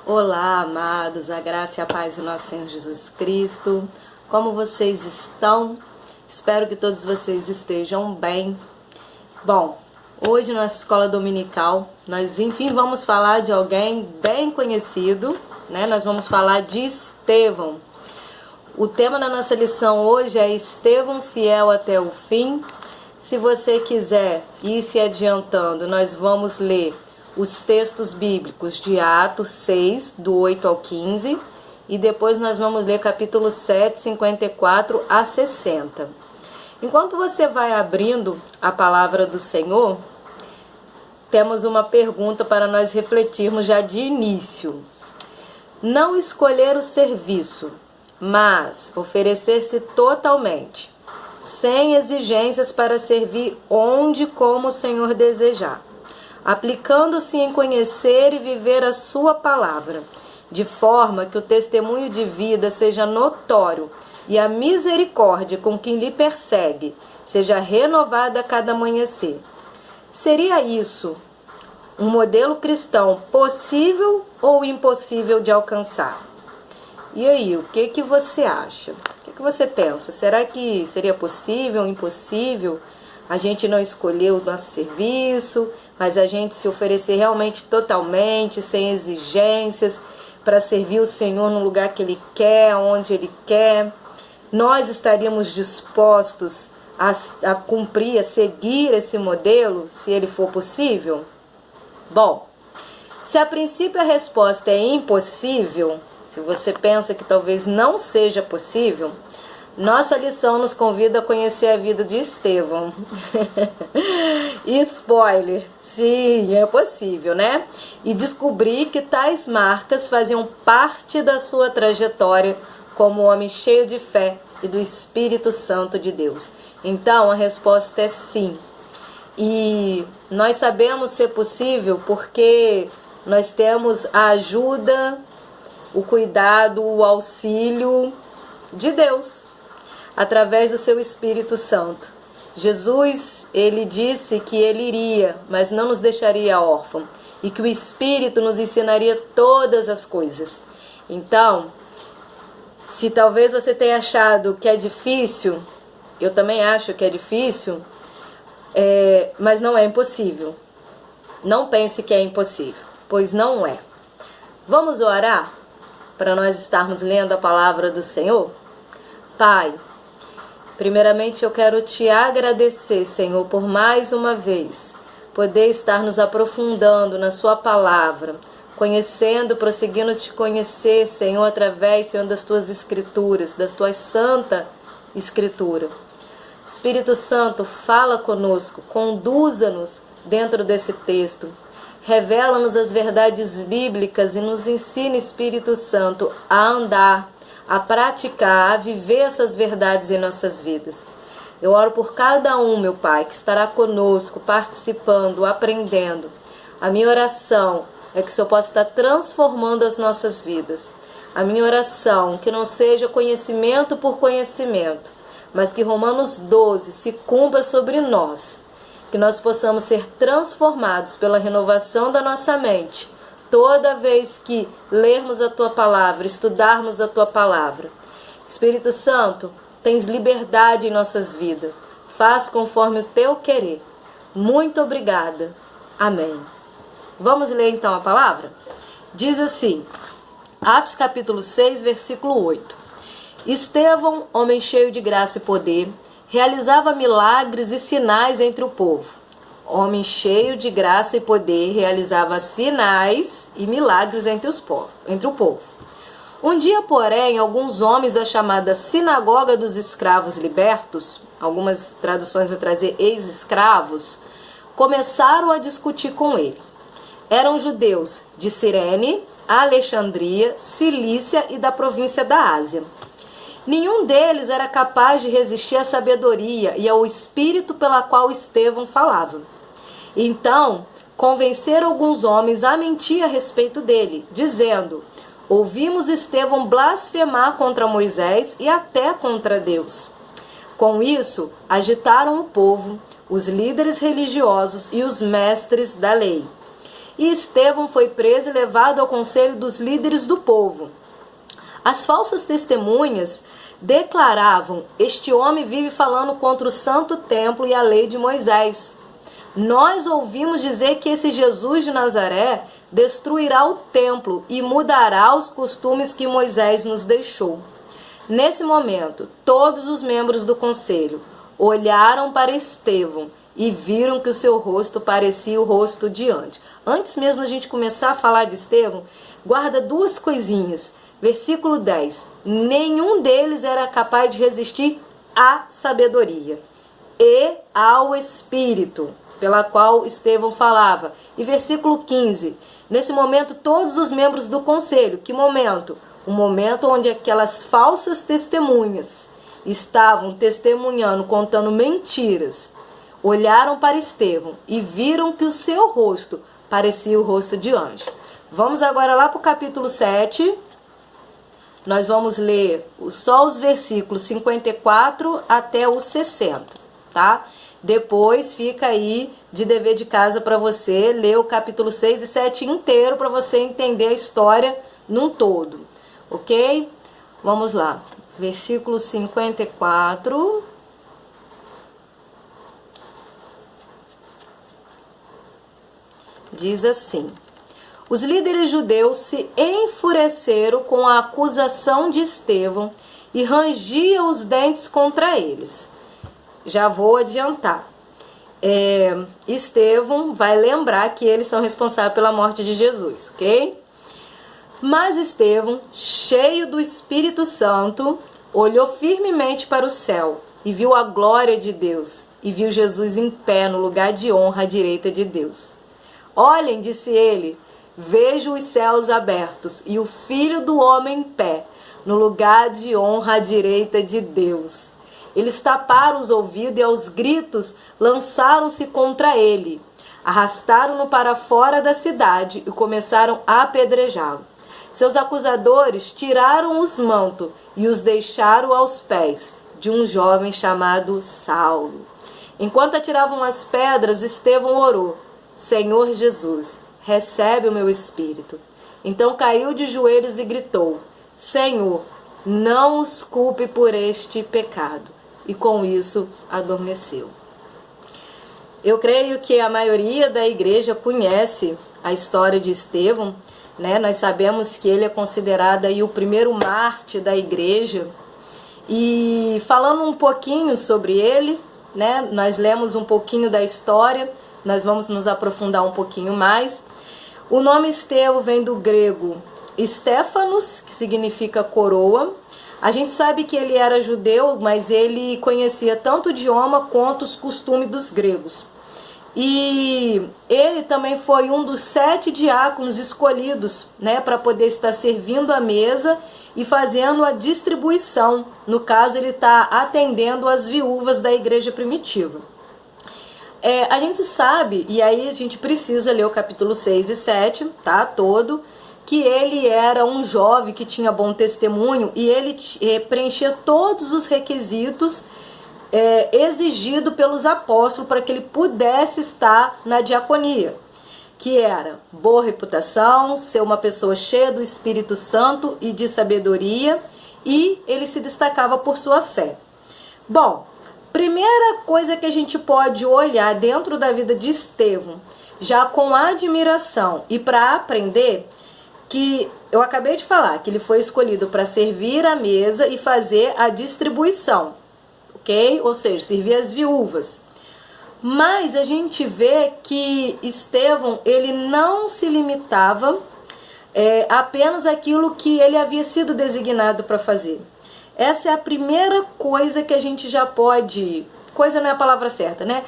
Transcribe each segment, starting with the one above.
Olá, amados, a graça e a paz do nosso Senhor Jesus Cristo. Como vocês estão? Espero que todos vocês estejam bem. Bom, hoje na nossa escola dominical, nós enfim vamos falar de alguém bem conhecido, né? Nós vamos falar de Estevão. O tema da nossa lição hoje é Estevão fiel até o fim. Se você quiser ir se adiantando, nós vamos ler os textos bíblicos de Atos 6, do 8 ao 15, e depois nós vamos ler capítulo 7, 54 a 60. Enquanto você vai abrindo a palavra do Senhor, temos uma pergunta para nós refletirmos já de início. Não escolher o serviço, mas oferecer-se totalmente, sem exigências para servir onde e como o Senhor desejar, aplicando-se em conhecer e viver a sua palavra, de forma que o testemunho de vida seja notório e a misericórdia com quem lhe persegue seja renovada a cada amanhecer. Seria isso um modelo cristão possível ou impossível de alcançar? E aí, o que você acha? O que você pensa? Será que seria possível ou impossível a gente não escolher o nosso serviço, mas a gente se oferecer realmente totalmente, sem exigências, para servir o Senhor no lugar que Ele quer, onde Ele quer? Nós estaríamos dispostos a cumprir, a seguir esse modelo, se ele for possível? Bom, se a princípio a resposta é impossível, se você pensa que talvez não seja possível, nossa lição nos convida a conhecer a vida de Estevão. E spoiler, sim, é possível, né? E descobrir que tais marcas faziam parte da sua trajetória como homem cheio de fé e do Espírito Santo de Deus. Então, a resposta é sim. E nós sabemos ser possível porque nós temos a ajuda, o cuidado, o auxílio de Deus, através do seu Espírito Santo. Jesus, ele disse que ele iria, mas não nos deixaria órfãos, e que o Espírito nos ensinaria todas as coisas. Então, se talvez você tenha achado que é difícil, eu também acho que é difícil, mas não é impossível. Não pense que é impossível, pois não é. Vamos orar para nós estarmos lendo a palavra do Senhor? Pai, primeiramente eu quero te agradecer, Senhor, por mais uma vez poder estar nos aprofundando na sua palavra, conhecendo, prosseguindo te conhecer, Senhor, através, Senhor, das tuas escrituras, das tuas santa escritura. Espírito Santo, fala conosco, conduza-nos dentro desse texto, revela-nos as verdades bíblicas e nos ensina, Espírito Santo, a andar, a praticar, a viver essas verdades em nossas vidas. Eu oro por cada um, meu Pai, que estará conosco, participando, aprendendo. A minha oração é que o Senhor possa estar transformando as nossas vidas. A minha oração, que não seja conhecimento por conhecimento, mas que Romanos 12 se cumpra sobre nós, que nós possamos ser transformados pela renovação da nossa mente, toda vez que lermos a Tua Palavra, estudarmos a Tua Palavra. Espírito Santo, tens liberdade em nossas vidas. Faz conforme o Teu querer. Muito obrigada. Amém. Vamos ler então a palavra? Diz assim, Atos capítulo 6, versículo 8. Estevão, homem cheio de graça e poder, realizava milagres e sinais entre o povo. Homem cheio de graça e poder, realizava sinais e milagres entre o povo. Um dia, porém, alguns homens da chamada Sinagoga dos Escravos Libertos, algumas traduções vão trazer ex-escravos, começaram a discutir com ele. Eram judeus de Cirene, Alexandria, Cilícia e da província da Ásia. Nenhum deles era capaz de resistir à sabedoria e ao espírito pela qual Estevão falava. Então, convenceram alguns homens a mentir a respeito dele, dizendo: ouvimos Estevão blasfemar contra Moisés e até contra Deus. Com isso, agitaram o povo, os líderes religiosos e os mestres da lei. e Estevão foi preso e levado ao conselho dos líderes do povo. As falsas testemunhas declaravam: este homem vive falando contra o santo templo e a lei de Moisés. Nós ouvimos dizer que esse Jesus de Nazaré destruirá o templo e mudará os costumes que Moisés nos deixou. Nesse momento, todos os membros do conselho olharam para Estevão e viram que o seu rosto parecia o rosto de anjo. Antes mesmo da gente começar a falar de Estevão, guarda duas coisinhas. Versículo 10. Nenhum deles era capaz de resistir à sabedoria e ao Espírito, pela qual Estevão falava. E versículo 15. Nesse momento, todos os membros do conselho, que momento? O momento onde aquelas falsas testemunhas estavam testemunhando, contando mentiras, olharam para Estevão e viram que o seu rosto parecia o rosto de anjo. Vamos agora lá para o capítulo 7. Nós vamos ler só os versículos 54 até os 60, tá? Depois fica aí de dever de casa para você ler o capítulo 6 e 7 inteiro para você entender a história num todo, ok? Vamos lá. Versículo 54. Diz assim: os líderes judeus se enfureceram com a acusação de Estevão e rangiam os dentes contra eles. Já vou adiantar. Estevão vai lembrar que eles são responsáveis pela morte de Jesus, ok? Mas Estevão, cheio do Espírito Santo, olhou firmemente para o céu e viu a glória de Deus e viu Jesus em pé no lugar de honra à direita de Deus. Olhem, disse ele, vejo os céus abertos e o Filho do Homem em pé, no lugar de honra à direita de Deus. Eles taparam os ouvidos e aos gritos lançaram-se contra ele. Arrastaram-no para fora da cidade e começaram a apedrejá-lo. Seus acusadores tiraram os mantos e os deixaram aos pés de um jovem chamado Saulo. Enquanto atiravam as pedras, Estevão orou: Senhor Jesus, recebe o meu espírito. Então caiu de joelhos e gritou: Senhor, não os culpe por este pecado. E com isso adormeceu. Eu creio que a maioria da igreja conhece a história de Estevão, né? Nós sabemos que ele é considerado aí o primeiro mártir da igreja. E falando um pouquinho sobre ele, né? Nós lemos um pouquinho da história, nós vamos nos aprofundar um pouquinho mais. O nome Estevão vem do grego Stéfanos, que significa coroa. A gente sabe que ele era judeu, mas ele conhecia tanto o idioma quanto os costumes dos gregos. E ele também foi um dos 7 diáconos escolhidos, né, para poder estar servindo a mesa e fazendo a distribuição. No caso, ele está atendendo as viúvas da igreja primitiva. A gente sabe, e aí a gente precisa ler o capítulo 6 e 7, tá, todo, que ele era um jovem que tinha bom testemunho e ele preenchia todos os requisitos exigidos pelos apóstolos para que ele pudesse estar na diaconia, que era boa reputação, ser uma pessoa cheia do Espírito Santo e de sabedoria, e ele se destacava por sua fé. Bom, primeira coisa que a gente pode olhar dentro da vida de Estevão, já com admiração e para aprender, que eu acabei de falar, que ele foi escolhido para servir a mesa e fazer a distribuição, ok? Ou seja, servir as viúvas. Mas a gente vê que Estevão, ele não se limitava apenas àquilo que ele havia sido designado para fazer. Essa é a primeira coisa que a gente já pode... Coisa não é a palavra certa, né?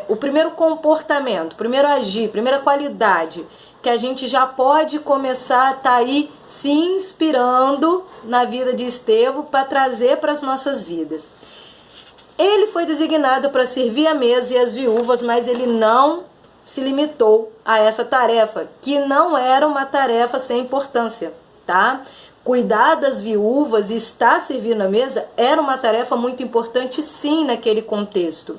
O primeiro comportamento, primeiro agir, primeira qualidade que a gente já pode começar a estar aí se inspirando na vida de Estevão para trazer para as nossas vidas. Ele foi designado para servir a mesa e as viúvas, mas ele não se limitou a essa tarefa, que não era uma tarefa sem importância, tá? Cuidar das viúvas e estar servindo a mesa era uma tarefa muito importante, sim, naquele contexto.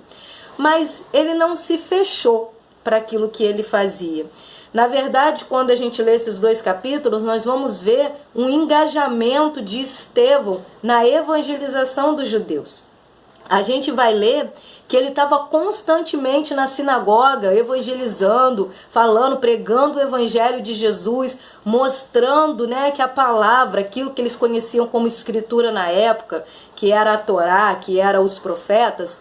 Mas ele não se fechou para aquilo que ele fazia. Na verdade, quando a gente lê esses 2 capítulos, nós vamos ver um engajamento de Estevão na evangelização dos judeus. A gente vai ler que ele estava constantemente na sinagoga, evangelizando, falando, pregando o evangelho de Jesus, mostrando, né, que a palavra, aquilo que eles conheciam como escritura na época, que era a Torá, que era os profetas,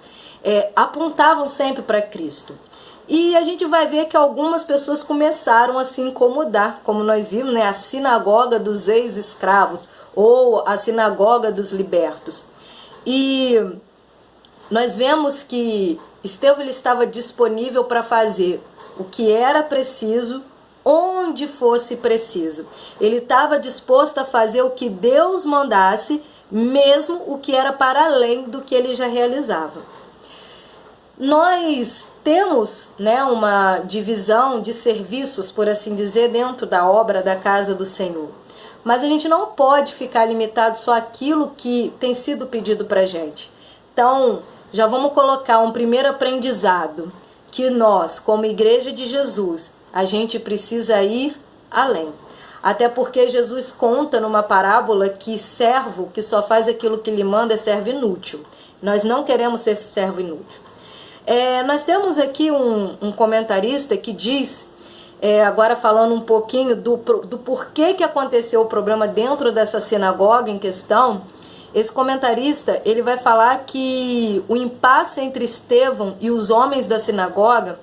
apontavam sempre para Cristo. E a gente vai ver que algumas pessoas começaram a se incomodar, como nós vimos, né, a sinagoga dos ex-escravos ou a sinagoga dos libertos. E nós vemos que Estevão ele estava disponível para fazer o que era preciso, onde fosse preciso. Ele estava disposto a fazer o que Deus mandasse, mesmo o que era para além do que ele já realizava. Nós temos, né, uma divisão de serviços, por assim dizer, dentro da obra da casa do Senhor. Mas a gente não pode ficar limitado só àquilo que tem sido pedido para a gente. Então, já vamos colocar um primeiro aprendizado, que nós, como Igreja de Jesus, a gente precisa ir além. Até porque Jesus conta numa parábola que servo que só faz aquilo que lhe manda é servo inútil. Nós não queremos ser servo inútil. Nós temos aqui um comentarista que diz, agora falando um pouquinho do porquê que aconteceu o problema dentro dessa sinagoga em questão. Esse comentarista, ele vai falar que o impasse entre Estevão e os homens da sinagoga...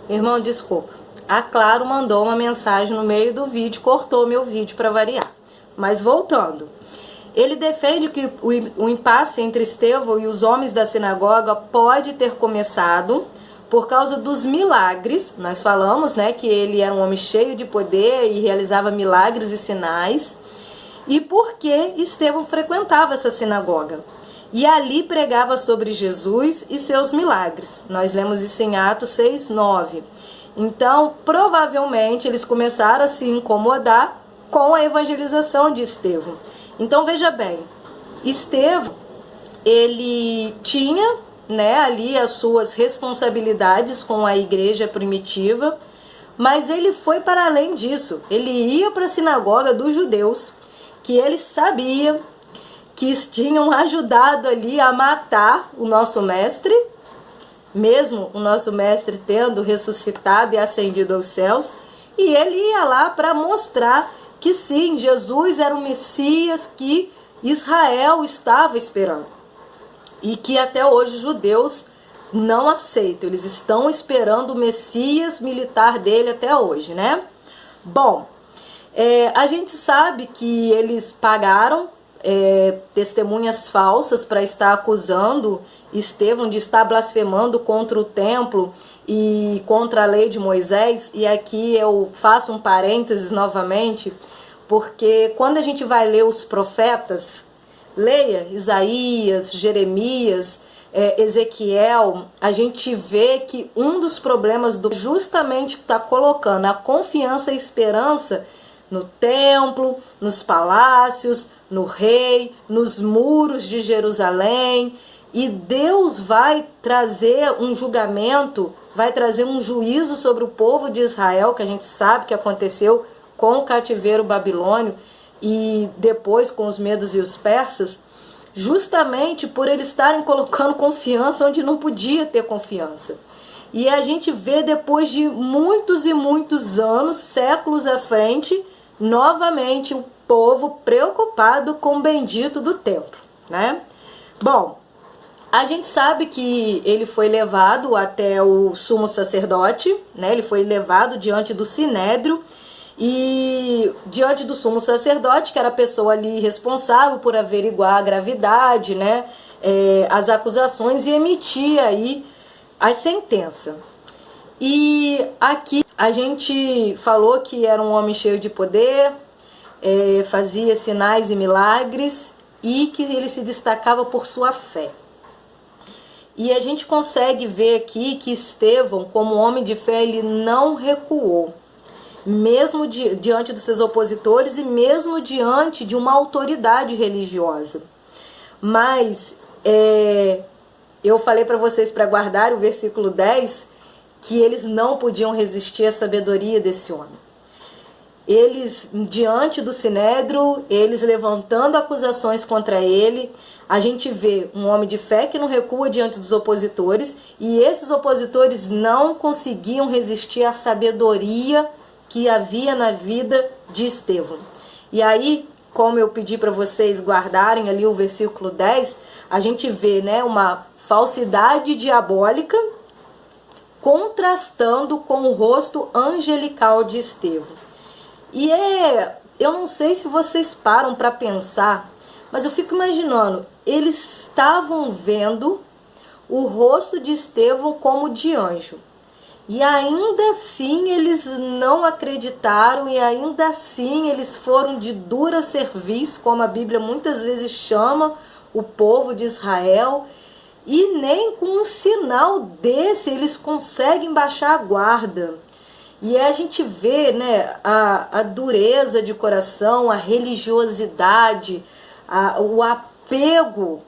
Irmão, desculpa. A Claro mandou uma mensagem no meio do vídeo, cortou meu vídeo para variar. Mas voltando. Ele defende que o impasse entre Estevão e os homens da sinagoga pode ter começado por causa dos milagres. Nós falamos, né, que ele era um homem cheio de poder e realizava milagres e sinais. E porque Estevão frequentava essa sinagoga. E ali pregava sobre Jesus e seus milagres. Nós lemos isso em Atos 6:9. Então, provavelmente, eles começaram a se incomodar com a evangelização de Estevão. Então, veja bem, Estevão, ele tinha, né, ali as suas responsabilidades com a igreja primitiva, mas ele foi para além disso. Ele ia para a sinagoga dos judeus, que ele sabia que tinham ajudado ali a matar o nosso mestre, mesmo o nosso mestre tendo ressuscitado e ascendido aos céus, e ele ia lá para mostrar que sim, Jesus era o Messias que Israel estava esperando. E que até hoje os judeus não aceitam, eles estão esperando o Messias militar dele até hoje, né? Bom, a gente sabe que eles pagaram testemunhas falsas para estar acusando Estevão de estar blasfemando contra o templo e contra a lei de Moisés. E aqui eu faço um parênteses novamente, porque quando a gente vai ler os profetas, leia Isaías, Jeremias, Ezequiel, a gente vê que um dos problemas justamente está colocando a confiança e esperança no templo, nos palácios, no rei, nos muros de Jerusalém. E Deus vai trazer um julgamento, vai trazer um juízo sobre o povo de Israel, que a gente sabe que aconteceu com o cativeiro babilônio e depois com os medos e os persas, justamente por eles estarem colocando confiança onde não podia ter confiança. E a gente vê depois de muitos e muitos anos, séculos à frente, novamente o povo preocupado com o bendito do templo, né? Bom, a gente sabe que ele foi levado até o sumo sacerdote, né? Ele foi levado diante do sinédrio e diante do sumo sacerdote, que era a pessoa ali responsável por averiguar a gravidade, né? As acusações e emitir aí a sentença. E aqui a gente falou que era um homem cheio de poder, fazia sinais e milagres e que ele se destacava por sua fé. E a gente consegue ver aqui que Estevão, como homem de fé, ele não recuou, mesmo diante dos seus opositores e mesmo diante de uma autoridade religiosa. Mas eu falei para vocês para guardar o versículo 10, que eles não podiam resistir à sabedoria desse homem. Eles, diante do Sinédrio, eles levantando acusações contra ele, a gente vê um homem de fé que não recua diante dos opositores, e esses opositores não conseguiam resistir à sabedoria que havia na vida de Estevão. E aí, como eu pedi para vocês guardarem ali o versículo 10, a gente vê, né, uma falsidade diabólica contrastando com o rosto angelical de Estevão. E eu não sei se vocês param para pensar, mas eu fico imaginando, eles estavam vendo o rosto de Estevão como de anjo. E ainda assim eles não acreditaram, e ainda assim eles foram de dura cerviz, como a Bíblia muitas vezes chama o povo de Israel, e nem com um sinal desse eles conseguem baixar a guarda. E a gente vê, né, a dureza de coração, a religiosidade, o apego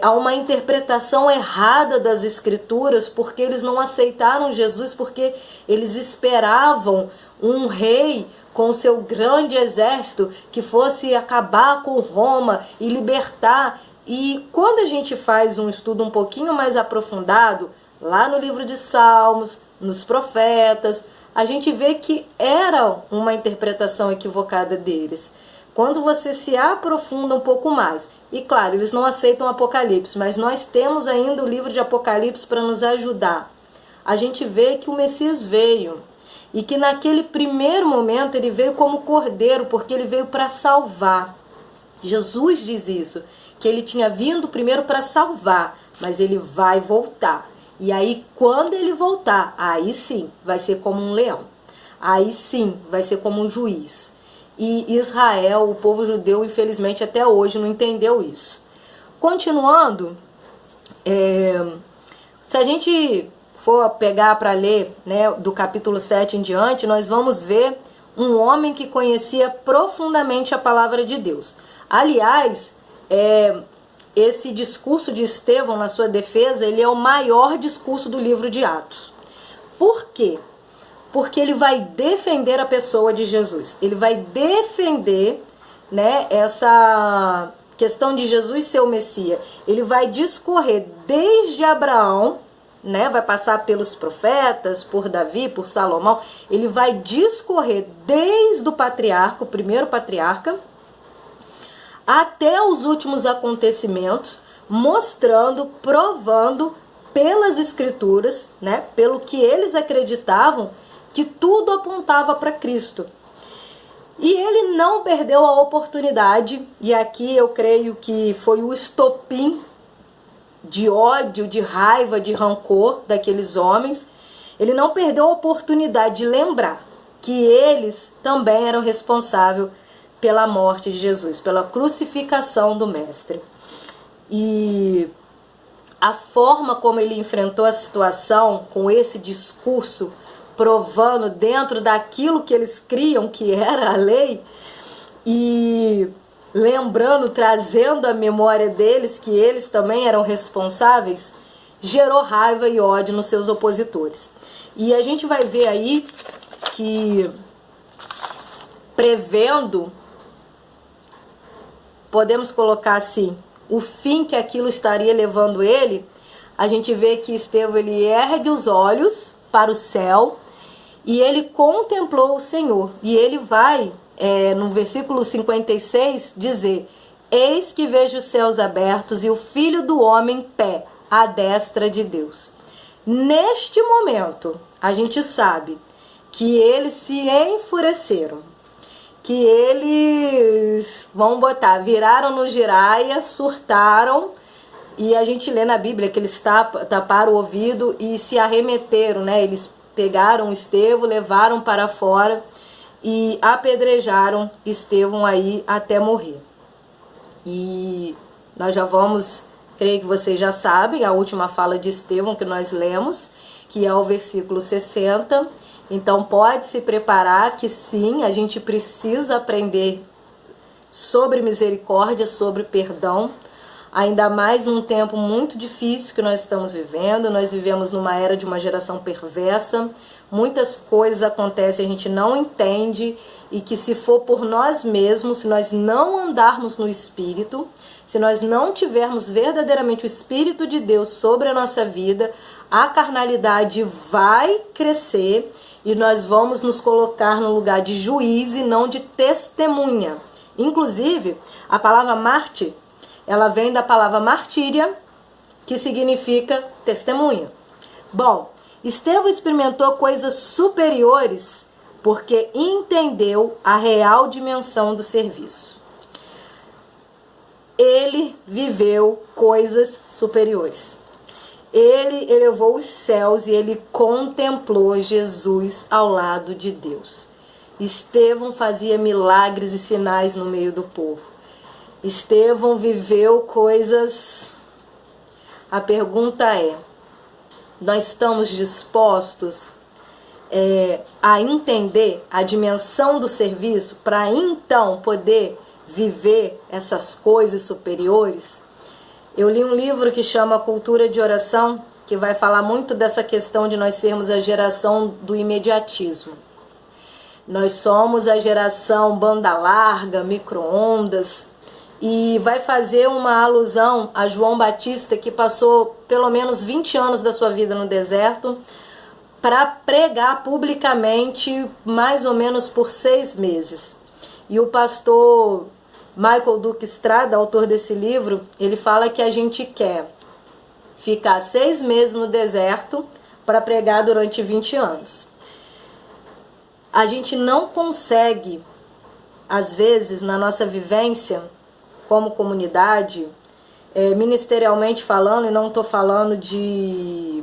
a uma interpretação errada das Escrituras, porque eles não aceitaram Jesus, porque eles esperavam um rei com seu grande exército que fosse acabar com Roma e libertar. E quando a gente faz um estudo um pouquinho mais aprofundado, lá no livro de Salmos, nos profetas, a gente vê que era uma interpretação equivocada deles. Quando você se aprofunda um pouco mais, e claro, eles não aceitam Apocalipse, mas nós temos ainda o livro de Apocalipse para nos ajudar. A gente vê que o Messias veio, e que naquele primeiro momento ele veio como cordeiro, porque ele veio para salvar. Jesus diz isso, que ele tinha vindo primeiro para salvar, mas ele vai voltar. E aí, quando ele voltar, aí sim vai ser como um leão. Aí sim vai ser como um juiz. E Israel, o povo judeu, infelizmente até hoje não entendeu isso. Continuando, se a gente for pegar para ler, né, do capítulo 7 em diante, nós vamos ver um homem que conhecia profundamente a palavra de Deus. Aliás, esse discurso de Estevão na sua defesa, ele é o maior discurso do livro de Atos. Por quê? Porque ele vai defender a pessoa de Jesus. Ele vai defender, né, essa questão de Jesus ser o Messias. Ele vai discorrer desde Abraão, né, vai passar pelos profetas, por Davi, por Salomão. Ele vai discorrer desde o patriarca, o primeiro patriarca, até os últimos acontecimentos, mostrando, provando pelas escrituras, né, pelo que eles acreditavam, que tudo apontava para Cristo. E ele não perdeu a oportunidade, e aqui eu creio que foi o estopim de ódio, de raiva, de rancor daqueles homens. Ele não perdeu a oportunidade de lembrar que eles também eram responsáveis pela morte de Jesus, pela crucificação do Mestre. E a forma como ele enfrentou a situação com esse discurso, provando dentro daquilo que eles criam que era a lei, e lembrando, trazendo à memória deles que eles também eram responsáveis, gerou raiva e ódio nos seus opositores. E a gente vai ver aí que, prevendo, podemos colocar assim, o fim que aquilo estaria levando ele, a gente vê que Estevão, ele ergue os olhos para o céu e ele contemplou o Senhor. E ele vai, no versículo 56, dizer: eis que vejo os céus abertos e o Filho do Homem em pé, à destra de Deus. Neste momento, a gente sabe que eles se enfureceram, que eles, viraram no giraia, surtaram, e a gente lê na Bíblia que eles taparam o ouvido e se arremeteram, né? Eles pegaram Estevão, levaram para fora e apedrejaram Estevão aí até morrer. E nós já vamos, creio que vocês já sabem, a última fala de Estevão que nós lemos, que é o versículo 60. Então pode se preparar que sim, a gente precisa aprender sobre misericórdia, sobre perdão. ainda mais num tempo muito difícil que nós estamos vivendo. Nós vivemos numa era de uma geração perversa, muitas coisas acontecem, a gente não entende, e que se for por nós mesmos, se nós não andarmos no Espírito, se nós não tivermos verdadeiramente o Espírito de Deus sobre a nossa vida, a carnalidade vai crescer e nós vamos nos colocar no lugar de juiz e não de testemunha. Inclusive, a palavra mártir, ela vem da palavra martíria, que significa testemunha. Bom, Estevão experimentou coisas superiores porque entendeu a real dimensão do serviço. Ele viveu coisas superiores. Ele elevou os céus e ele contemplou Jesus ao lado de Deus. Estevão fazia milagres e sinais no meio do povo. Estevão viveu coisas... A pergunta é, nós estamos dispostos a entender a dimensão do serviço para então poder viver essas coisas superiores? Eu li um livro que chama Cultura de Oração, que vai falar muito dessa questão de nós sermos a geração do imediatismo. Nós somos a geração banda larga, micro-ondas, e vai fazer uma alusão a João Batista, que passou pelo menos 20 anos da sua vida no deserto para pregar publicamente mais ou menos por 6 meses. E o pastor Michael Duke Estrada, autor desse livro, ele fala que a gente quer ficar 6 meses no deserto para pregar durante 20 anos. A gente não consegue, às vezes, na nossa vivência como comunidade, ministerialmente falando, e não estou falando de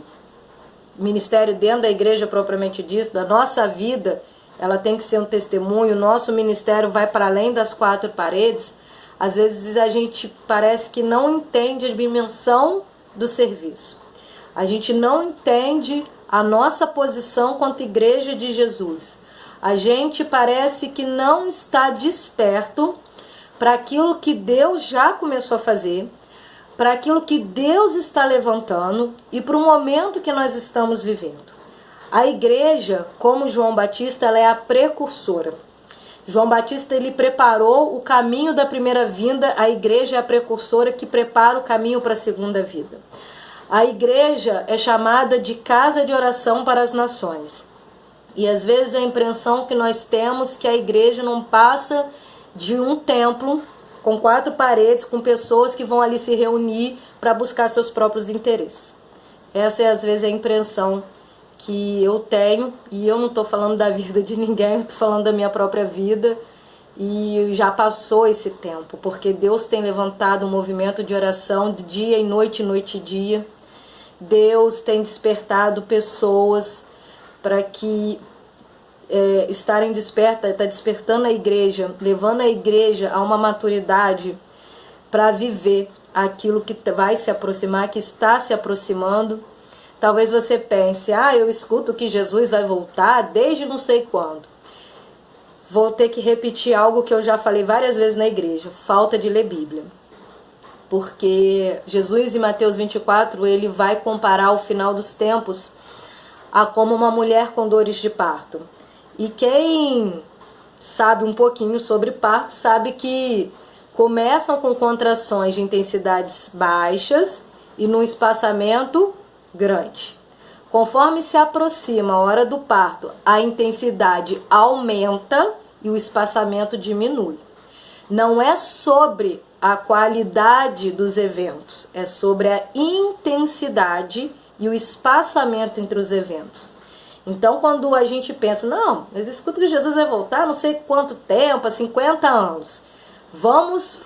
ministério dentro da igreja propriamente dito, da nossa vida, ela tem que ser um testemunho, o nosso ministério vai para além das 4 paredes. Às vezes a gente parece que não entende a dimensão do serviço. A gente não entende a nossa posição quanto igreja de Jesus. A gente parece que não está desperto para aquilo que Deus já começou a fazer, para aquilo que Deus está levantando e para o momento que nós estamos vivendo. A igreja, como João Batista, ela é a precursora. João Batista, ele preparou o caminho da primeira vinda, a igreja é a precursora que prepara o caminho para a segunda vida. A igreja é chamada de casa de oração para as nações. E às vezes a impressão que nós temos é que a igreja não passa de um templo com 4 paredes, com pessoas que vão ali se reunir para buscar seus próprios interesses. Essa é às vezes a impressão que eu tenho, e eu não estou falando da vida de ninguém, eu estou falando da minha própria vida, e já passou esse tempo, porque Deus tem levantado um movimento de oração de dia e noite e dia. Deus tem despertado pessoas para que estarem despertas, está despertando a igreja, levando a igreja a uma maturidade para viver aquilo que vai se aproximar, que está se aproximando. Talvez você pense, eu escuto que Jesus vai voltar desde não sei quando. Vou ter que repetir algo que eu já falei várias vezes na igreja, falta de ler Bíblia. Porque Jesus em Mateus 24, ele vai comparar o final dos tempos a como uma mulher com dores de parto. E quem sabe um pouquinho sobre parto sabe que começam com contrações de intensidades baixas e num espaçamento grande. Conforme se aproxima a hora do parto, a intensidade aumenta e o espaçamento diminui. Não é sobre a qualidade dos eventos, é sobre a intensidade e o espaçamento entre os eventos. Então, quando a gente pensa, não, mas escuta que Jesus vai voltar, não sei quanto tempo, há 50 anos. Vamos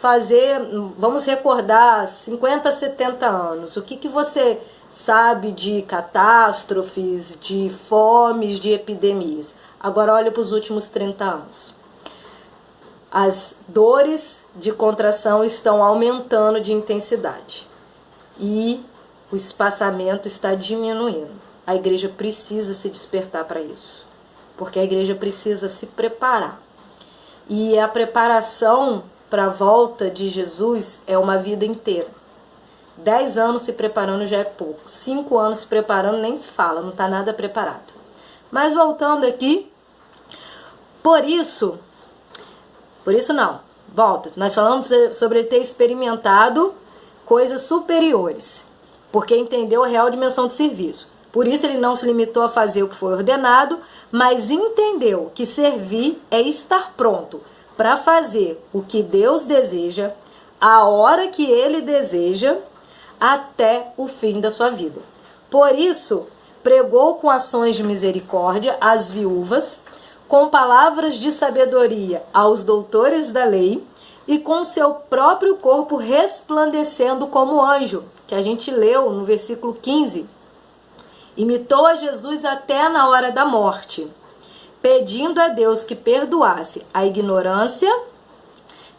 recordar 50, 70 anos. O que você sabe de catástrofes, de fomes, de epidemias? Agora olha para os últimos 30 anos. As dores de contração estão aumentando de intensidade e o espaçamento está diminuindo. A igreja precisa se despertar para isso, porque a igreja precisa se preparar. E a preparação para a volta de Jesus é uma vida inteira. 10 anos se preparando já é pouco. 5 anos se preparando nem se fala, não está nada preparado. Mas voltando aqui, por isso não, volta. Nós falamos sobre ele ter experimentado coisas superiores, porque entendeu a real dimensão do serviço. Por isso ele não se limitou a fazer o que foi ordenado, mas entendeu que servir é estar pronto para fazer o que Deus deseja, a hora que ele deseja, até o fim da sua vida. Por isso, pregou com ações de misericórdia às viúvas, com palavras de sabedoria aos doutores da lei e com seu próprio corpo resplandecendo como anjo, que a gente leu no versículo 15. Imitou a Jesus até na hora da morte, pedindo a Deus que perdoasse a ignorância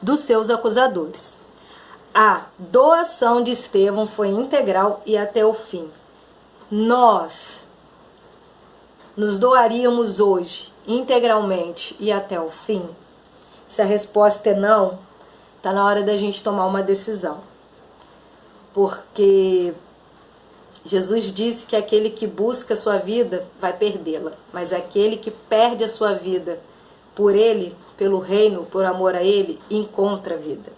dos seus acusadores. A doação de Estevão foi integral e até o fim. Nós nos doaríamos hoje integralmente e até o fim? Se a resposta é não, está na hora da gente tomar uma decisão. Porque Jesus disse que aquele que busca a sua vida vai perdê-la, mas aquele que perde a sua vida por ele, pelo reino, por amor a ele, encontra a vida.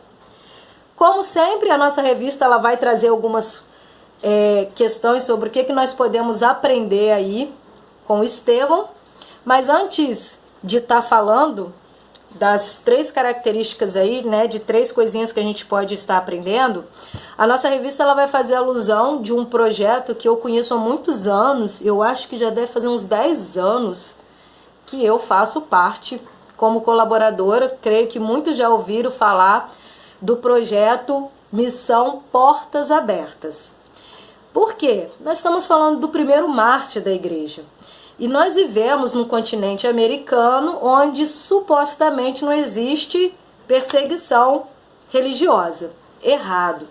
Como sempre, a nossa revista ela vai trazer algumas questões sobre o que nós podemos aprender aí com Estevão, mas antes de estar falando das 3 características aí, né, de 3 coisinhas que a gente pode estar aprendendo, a nossa revista ela vai fazer alusão de um projeto que eu conheço há muitos anos, eu acho que já deve fazer uns 10 anos que eu faço parte como colaboradora, creio que muitos já ouviram falar do projeto Missão Portas Abertas. Por quê? Nós estamos falando do primeiro mártir da igreja. E nós vivemos no continente americano, onde supostamente não existe perseguição religiosa. Errado,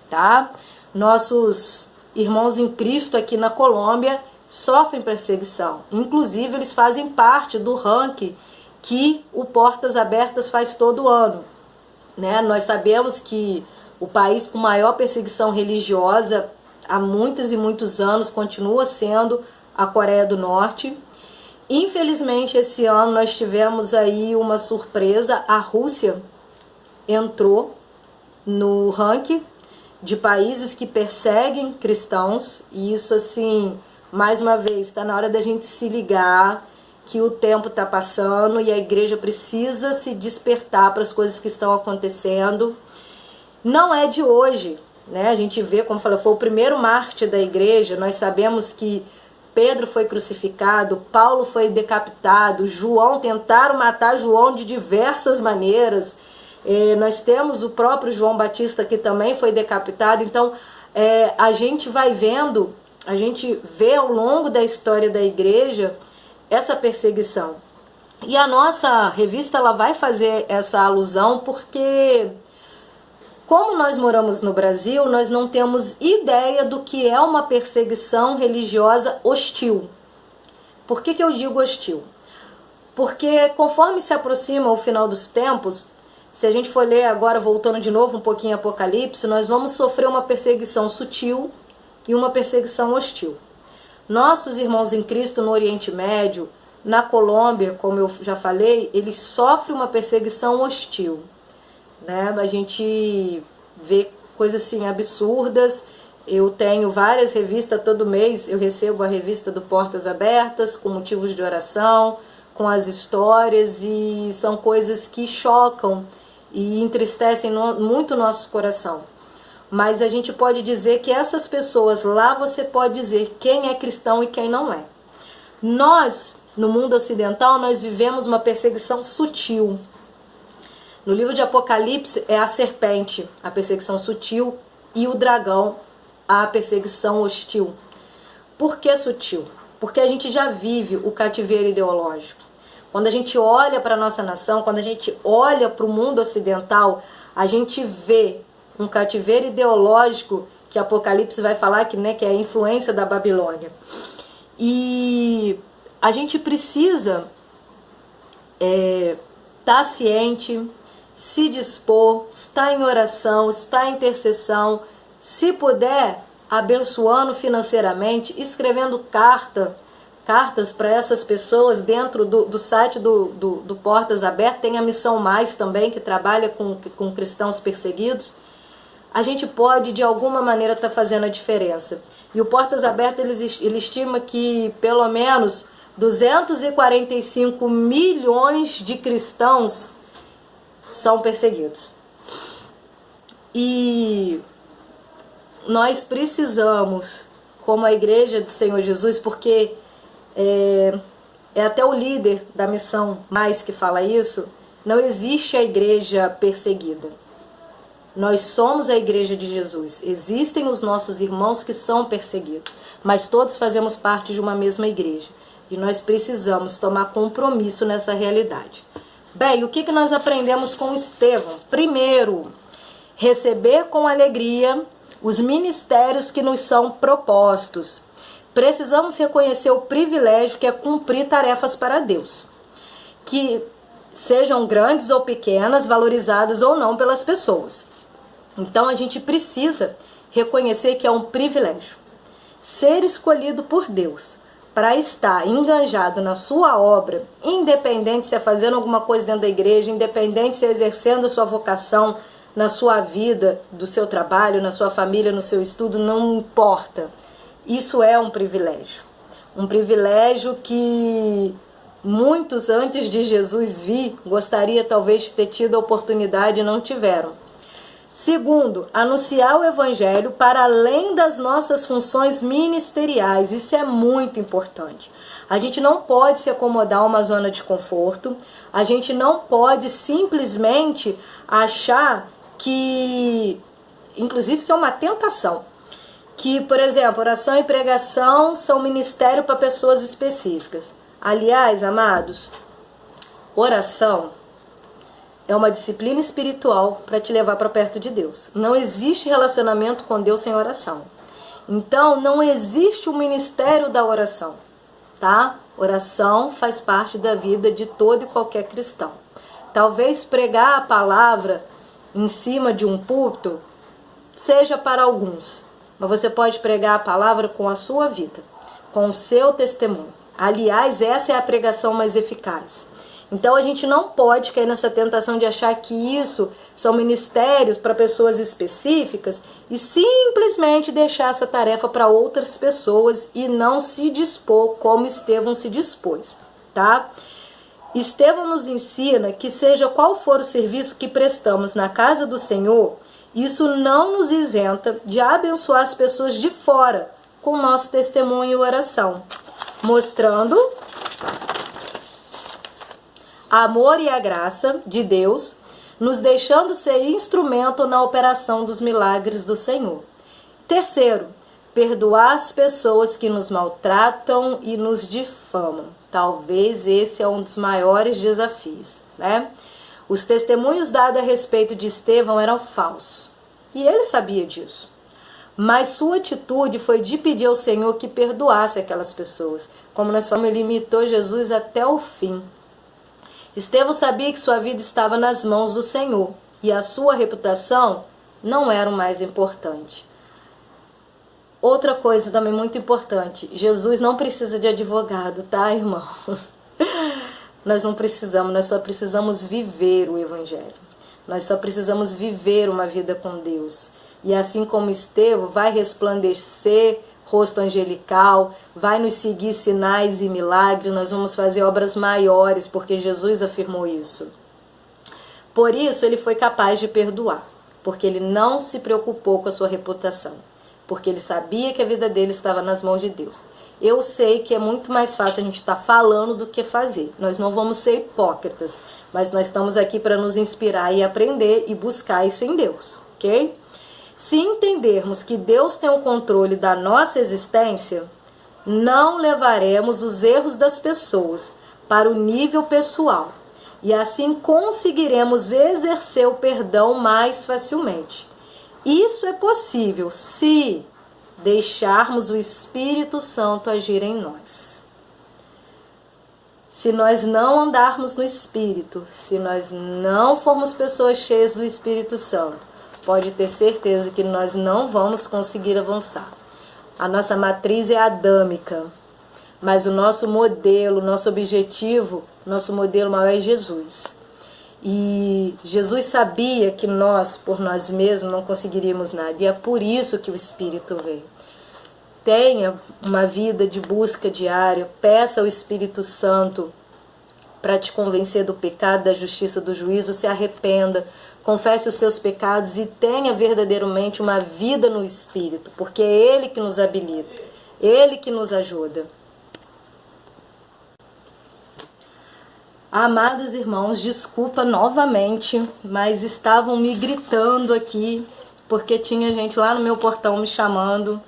tá? Nossos irmãos em Cristo aqui na Colômbia sofrem perseguição. Inclusive, eles fazem parte do ranking que o Portas Abertas faz todo ano, né? Nós sabemos que o país com maior perseguição religiosa há muitos e muitos anos continua sendo a Coreia do Norte. Infelizmente, esse ano nós tivemos aí uma surpresa. A Rússia entrou no ranking de países que perseguem cristãos. E isso, assim, mais uma vez, está na hora da gente se ligar que o tempo está passando e a igreja precisa se despertar para as coisas que estão acontecendo. Não é de hoje, né? A gente vê, como falou, foi o primeiro mártir da igreja. Nós sabemos que Pedro foi crucificado, Paulo foi decapitado, João, tentaram matar João de diversas maneiras. Nós temos o próprio João Batista que também foi decapitado. Então, a gente vai vendo, a gente vê ao longo da história da igreja essa perseguição. E a nossa revista ela vai fazer essa alusão porque, como nós moramos no Brasil, nós não temos ideia do que é uma perseguição religiosa hostil. Por que eu digo hostil? Porque conforme se aproxima o final dos tempos, se a gente for ler agora, voltando de novo um pouquinho em Apocalipse, nós vamos sofrer uma perseguição sutil e uma perseguição hostil. Nossos irmãos em Cristo no Oriente Médio, na Colômbia, como eu já falei, eles sofrem uma perseguição hostil, né? A gente vê coisas assim absurdas. Eu tenho várias revistas, todo mês eu recebo a revista do Portas Abertas com motivos de oração, com as histórias, e são coisas que chocam e entristecem muito o nosso coração. Mas a gente pode dizer que essas pessoas lá, você pode dizer quem é cristão e quem não é. Nós, no mundo ocidental, nós vivemos uma perseguição sutil. No livro de Apocalipse é a serpente, a perseguição sutil, e o dragão, a perseguição hostil. Por que sutil? Porque a gente já vive o cativeiro ideológico. Quando a gente olha para a nossa nação, quando a gente olha para o mundo ocidental, a gente vê um cativeiro ideológico que Apocalipse vai falar que, né, que é a influência da Babilônia. E a gente precisa estar ciente, se dispor, estar em oração, estar em intercessão, Se puder, abençoando financeiramente, escrevendo cartas para essas pessoas dentro do site do Portas Abertas. Tem a Missão Mais também, que trabalha com cristãos perseguidos. A gente pode, de alguma maneira, estar fazendo a diferença. E o Portas Abertas, ele estima que pelo menos 245 milhões de cristãos são perseguidos. E nós precisamos, como a Igreja do Senhor Jesus, porque é até o líder da Missão Mais que fala isso, não existe a igreja perseguida. Nós somos a Igreja de Jesus. Existem os nossos irmãos que são perseguidos, mas todos fazemos parte de uma mesma igreja. E nós precisamos tomar compromisso nessa realidade. Bem, o que nós aprendemos com Estevão? Primeiro, receber com alegria os ministérios que nos são propostos. Precisamos reconhecer o privilégio que é cumprir tarefas para Deus, que sejam grandes ou pequenas, valorizadas ou não pelas pessoas. Então a gente precisa reconhecer que é um privilégio ser escolhido por Deus para estar enganjado na sua obra, independente se é fazendo alguma coisa dentro da igreja, independente se é exercendo a sua vocação na sua vida, do seu trabalho, na sua família, no seu estudo, não importa. Isso é um privilégio. Um privilégio que muitos antes de Jesus vir gostaria talvez de ter tido a oportunidade e não tiveram. Segundo, anunciar o Evangelho para além das nossas funções ministeriais. Isso é muito importante. A gente não pode se acomodar a uma zona de conforto. A gente não pode simplesmente achar que, inclusive isso é uma tentação, que, por exemplo, oração e pregação são ministério para pessoas específicas. Aliás, amados, oração é uma disciplina espiritual para te levar para perto de Deus. Não existe relacionamento com Deus sem oração. Então, não existe o ministério da oração, tá? Oração faz parte da vida de todo e qualquer cristão. Talvez pregar a palavra em cima de um púlpito seja para alguns, mas você pode pregar a palavra com a sua vida, com o seu testemunho. Aliás, essa é a pregação mais eficaz. Então a gente não pode cair nessa tentação de achar que isso são ministérios para pessoas específicas e simplesmente deixar essa tarefa para outras pessoas e não se dispor como Estevão se dispôs, tá? Estevão nos ensina que seja qual for o serviço que prestamos na casa do Senhor, isso não nos isenta de abençoar as pessoas de fora com o nosso testemunho e oração, mostrando amor e a graça de Deus, nos deixando ser instrumento na operação dos milagres do Senhor. Terceiro, perdoar as pessoas que nos maltratam e nos difamam. Talvez esse é um dos maiores desafios, né? Os testemunhos dados a respeito de Estevão eram falsos, e ele sabia disso. Mas sua atitude foi de pedir ao Senhor que perdoasse aquelas pessoas. Como nós falamos, ele imitou Jesus até o fim. Estevão sabia que sua vida estava nas mãos do Senhor e a sua reputação não era o mais importante. Outra coisa também muito importante, Jesus não precisa de advogado, tá, irmão? Nós não precisamos, nós só precisamos viver o Evangelho. Nós só precisamos viver uma vida com Deus. E assim como Estevão vai resplandecer rosto angelical, vai nos seguir sinais e milagres, nós vamos fazer obras maiores, porque Jesus afirmou isso. Por isso ele foi capaz de perdoar, porque ele não se preocupou com a sua reputação, porque ele sabia que a vida dele estava nas mãos de Deus. Eu sei que é muito mais fácil a gente estar falando do que fazer. Nós não vamos ser hipócritas, mas nós estamos aqui para nos inspirar e aprender e buscar isso em Deus, ok? Se entendermos que Deus tem o controle da nossa existência, não levaremos os erros das pessoas para o nível pessoal e assim conseguiremos exercer o perdão mais facilmente. Isso é possível se deixarmos o Espírito Santo agir em nós. Se nós não andarmos no Espírito, se nós não formos pessoas cheias do Espírito Santo, pode ter certeza que nós não vamos conseguir avançar. A nossa matriz é adâmica, mas o nosso modelo, nosso objetivo, nosso modelo maior é Jesus. E Jesus sabia que nós, por nós mesmos, não conseguiríamos nada. E é por isso que o Espírito veio. Tenha uma vida de busca diária, peça ao Espírito Santo para te convencer do pecado, da justiça, do juízo, se arrependa, confesse os seus pecados e tenha verdadeiramente uma vida no Espírito, porque é Ele que nos habilita, Ele que nos ajuda. Amados irmãos, desculpa novamente, mas estavam me gritando aqui, porque tinha gente lá no meu portão me chamando.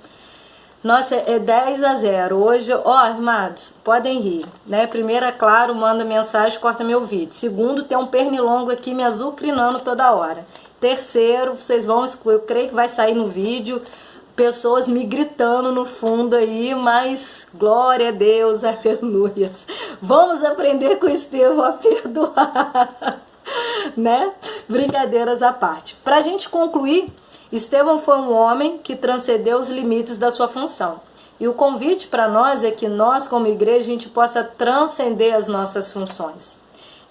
Nossa, é 10-0. Hoje, amados, podem rir, né? Primeiro, é claro, manda mensagem, corta meu vídeo. Segundo, tem um pernilongo aqui me azucrinando toda hora. Terceiro, vocês vão, eu creio que vai sair no vídeo, pessoas me gritando no fundo aí, mas glória a Deus, aleluias. Vamos aprender com Estevão a perdoar, né? Brincadeiras à parte. Pra gente concluir, Estevão foi um homem que transcendeu os limites da sua função. E o convite para nós é que nós, como igreja, a gente possa transcender as nossas funções.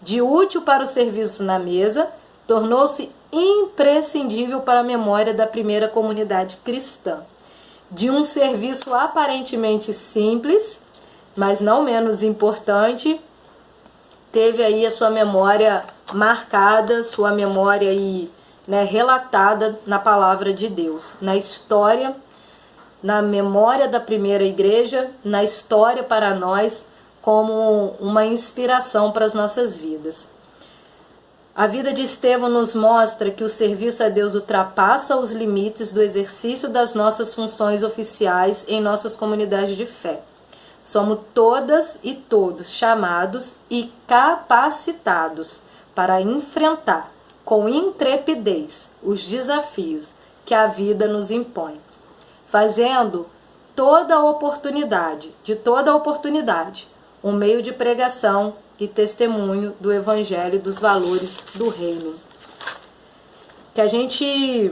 De útil para o serviço na mesa, tornou-se imprescindível para a memória da primeira comunidade cristã. De um serviço aparentemente simples, mas não menos importante, teve aí a sua memória marcada, sua memória aí, né, relatada na palavra de Deus, na história, na memória da primeira igreja, na história para nós, como uma inspiração para as nossas vidas. A vida de Estevão nos mostra que o serviço a Deus ultrapassa os limites do exercício das nossas funções oficiais em nossas comunidades de fé. Somos todas e todos chamados e capacitados para enfrentar com intrepidez os desafios que a vida nos impõe, fazendo de toda oportunidade, um meio de pregação e testemunho do Evangelho e dos valores do Reino. Que a gente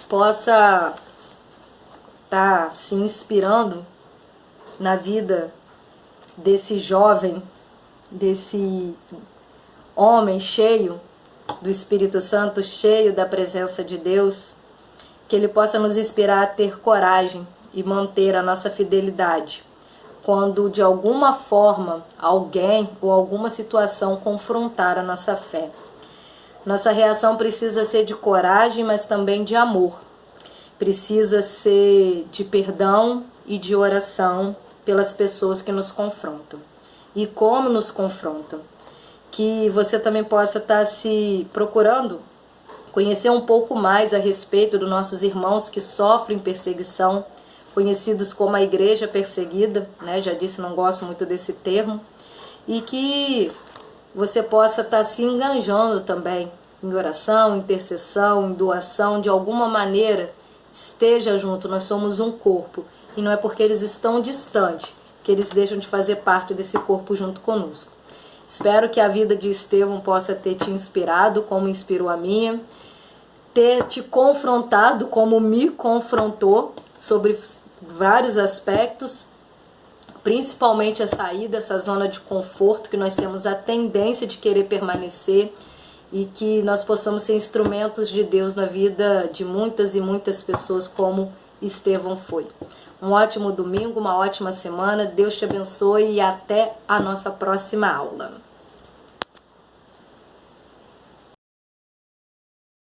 possa estar se inspirando na vida desse jovem, desse homem cheio do Espírito Santo, cheio da presença de Deus, que ele possa nos inspirar a ter coragem e manter a nossa fidelidade quando de alguma forma alguém ou alguma situação confrontar a nossa fé. Nossa reação precisa ser de coragem, mas também de amor. Precisa ser de perdão e de oração pelas pessoas que nos confrontam. E como nos confrontam. Que você também possa estar se procurando conhecer um pouco mais a respeito dos nossos irmãos que sofrem perseguição, conhecidos como a igreja perseguida, né? Já disse, não gosto muito desse termo, e que você possa estar se enganjando também em oração, intercessão, em doação, de alguma maneira esteja junto. Nós somos um corpo, e não é porque eles estão distantes que eles deixam de fazer parte desse corpo junto conosco. Espero que a vida de Estevão possa ter te inspirado como inspirou a minha, ter te confrontado como me confrontou sobre vários aspectos, principalmente a sair dessa zona de conforto que nós temos a tendência de querer permanecer, e que nós possamos ser instrumentos de Deus na vida de muitas e muitas pessoas como Estevão foi. Um ótimo domingo, uma ótima semana, Deus te abençoe e até a nossa próxima aula.